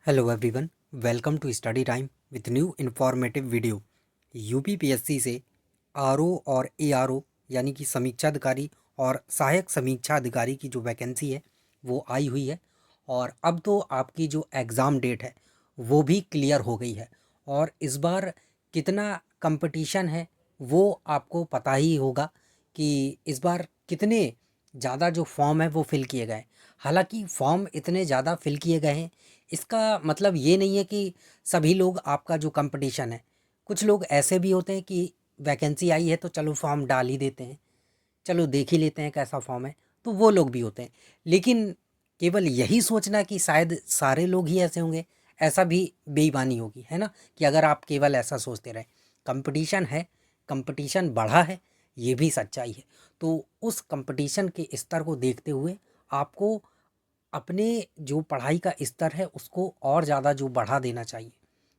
Hello everyone, welcome to study time with new informative video. UPPSC से RO और ARO यानी कि समीक्षा अधिकारी और सहायक समीक्षा अधिकारी की जो वैकेंसी है वो आई हुई है। और अब तो आपकी जो एग्ज़ाम डेट है वो भी क्लियर हो गई है। और इस बार कितना कंपटीशन है वो आपको पता ही होगा कि इस बार कितने ज़्यादा जो फॉर्म है वो फिल किए गए। हालांकि फॉर्म इतने ज़्यादा फिल किए गए हैं, इसका मतलब ये नहीं है कि सभी लोग आपका जो कंपटीशन है। कुछ लोग ऐसे भी होते हैं कि वैकेंसी आई है तो चलो फॉर्म डाल ही देते हैं, चलो देख ही लेते हैं कैसा फॉर्म है, तो वो लोग भी होते हैं। लेकिन केवल यही सोचना कि शायद सारे लोग ही ऐसे होंगे, ऐसा भी बेईमानी होगी, है ना। कि अगर आप केवल ऐसा सोचते रहें, कंपटीशन है, कंपटीशन बढ़ा है, ये भी सच्चाई है। तो उस कंपटीशन के स्तर को देखते हुए आपको अपने जो पढ़ाई का स्तर है उसको और ज़्यादा जो बढ़ा देना चाहिए।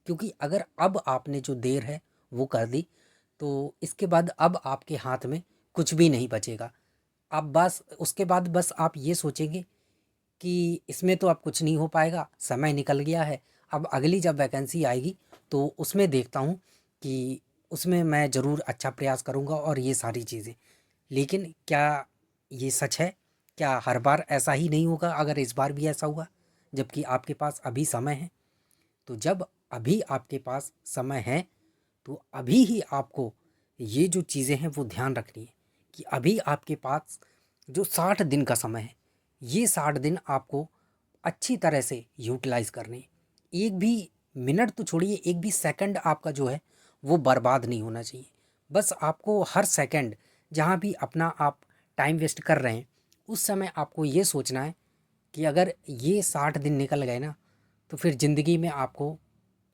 क्योंकि अगर अब आपने जो देर है वो कर दी तो इसके बाद अब आपके हाथ में कुछ भी नहीं बचेगा। अब बस उसके बाद बस आप ये सोचेंगे कि इसमें तो अब कुछ नहीं हो पाएगा, समय निकल गया है। अब अगली जब वैकेंसी आएगी तो उसमें देखता हूँ कि उसमें मैं ज़रूर अच्छा प्रयास करूँगा और ये सारी चीज़ें। लेकिन क्या ये सच है? क्या हर बार ऐसा ही नहीं होगा? अगर इस बार भी ऐसा हुआ जबकि आपके पास अभी समय है, तो जब अभी आपके पास समय है तो अभी ही आपको ये जो चीज़ें हैं वो ध्यान रखनी है कि अभी आपके पास जो 60 दिन का समय है, ये 60 दिन आपको अच्छी तरह से यूटिलाइज करने हैं। एक भी मिनट तो छोड़िए, एक भी सेकंड आपका जो है वो बर्बाद नहीं होना चाहिए। बस आपको हर सेकंड जहाँ भी अपना आप टाइम वेस्ट कर रहे हैं उस समय आपको ये सोचना है कि अगर ये 60 दिन निकल गए ना तो फिर ज़िंदगी में आपको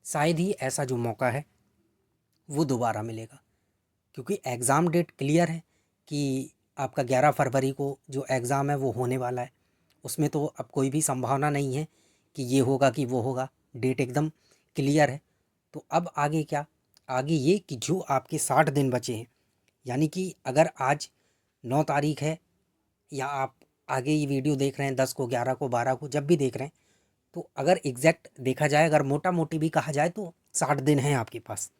शायद ही ऐसा जो मौका है वो दोबारा मिलेगा। क्योंकि एग्ज़ाम डेट क्लियर है कि आपका 11 फरवरी को जो एग्ज़ाम है वो होने वाला है। उसमें तो अब कोई भी संभावना नहीं है कि ये होगा कि वो होगा, डेट एकदम क्लियर है। तो अब आगे क्या? आगे ये कि जो आपके 60 दिन बचे हैं, यानी कि अगर आज 9 तारीख है या आप आगे ये वीडियो देख रहे हैं 10 को, 11 को, 12 को, जब भी देख रहे हैं, तो अगर एग्जैक्ट देखा जाए, अगर मोटा मोटी भी कहा जाए तो 60 दिन हैं आपके पास।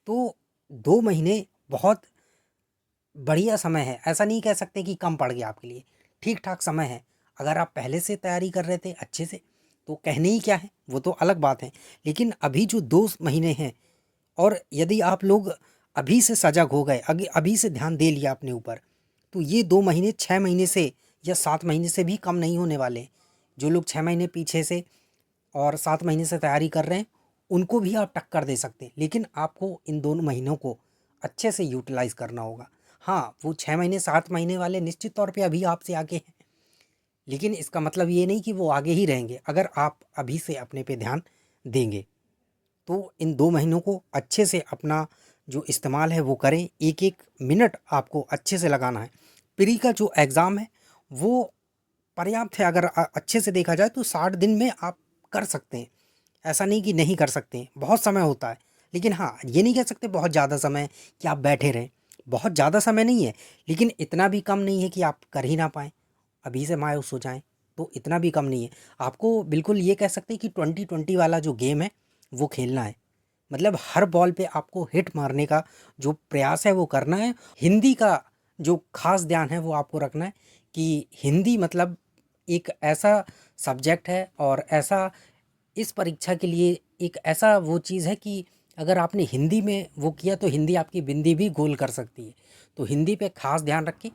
तो 2 महीने बहुत बढ़िया समय है। ऐसा नहीं कह सकते कि कम पड़ गया आपके लिए, ठीक ठाक समय है। अगर आप पहले से तैयारी कर रहे थे अच्छे से तो कहने ही क्या है, वो तो अलग बात है। लेकिन अभी जो 2 महीने हैं, और यदि आप लोग अभी से सजग हो गए, अभी अभी से ध्यान दे लिया अपने ऊपर, तो ये 2 महीने 6 महीने से या 7 महीने से भी कम नहीं होने वाले। जो लोग 6 महीने पीछे से और 7 महीने से तैयारी कर रहे हैं उनको भी आप टक्कर दे सकते हैं। लेकिन आपको इन दोनों महीनों को अच्छे से यूटिलाइज़ करना होगा। हाँ, वो 6 महीने 7 महीने वाले निश्चित तौर पे अभी आपसे आगे हैं, लेकिन इसका मतलब ये नहीं कि वो आगे ही रहेंगे। अगर आप अभी से अपने पे ध्यान देंगे तो इन 2 महीनों को अच्छे से अपना जो इस्तेमाल है वो करें। एक एक मिनट आपको अच्छे से लगाना है। प्री का जो एग्ज़ाम है वो पर्याप्त है। अगर अच्छे से देखा जाए तो 60 दिन में आप कर सकते हैं। ऐसा नहीं कि नहीं कर सकते हैं, बहुत समय होता है। लेकिन हाँ, ये नहीं कह सकते बहुत ज़्यादा समय कि आप बैठे रहें। बहुत ज़्यादा समय नहीं है, लेकिन इतना भी कम नहीं है कि आप कर ही ना पाएँ, अभी से मायूस हो जाएँ, तो इतना भी कम नहीं है। आपको बिल्कुल ये कह सकते हैं कि 20-20 वाला जो गेम है, वो खेलना है। मतलब हर बॉल पे आपको हिट मारने का जो प्रयास है वो करना है। हिंदी का जो ख़ास ध्यान है वो आपको रखना है कि हिंदी मतलब एक ऐसा सब्जेक्ट है और ऐसा इस परीक्षा के लिए एक ऐसा वो चीज़ है कि अगर आपने हिंदी में वो किया तो हिंदी आपकी बिंदी भी गोल कर सकती है। तो हिंदी पे ख़ास ध्यान रखें।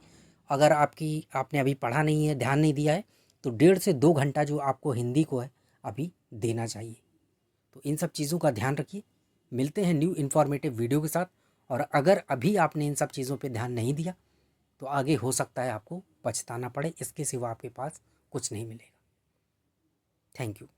अगर आपने अभी पढ़ा नहीं है, ध्यान नहीं दिया है, तो 1.5 से 2 घंटा जो आपको हिंदी को है अभी देना चाहिए। तो इन सब चीज़ों का ध्यान रखिए। मिलते हैं न्यू इन्फॉर्मेटिव वीडियो के साथ। और अगर अभी आपने इन सब चीज़ों पे ध्यान नहीं दिया तो आगे हो सकता है आपको पछताना पड़े, इसके सिवा आपके पास कुछ नहीं मिलेगा। Thank you.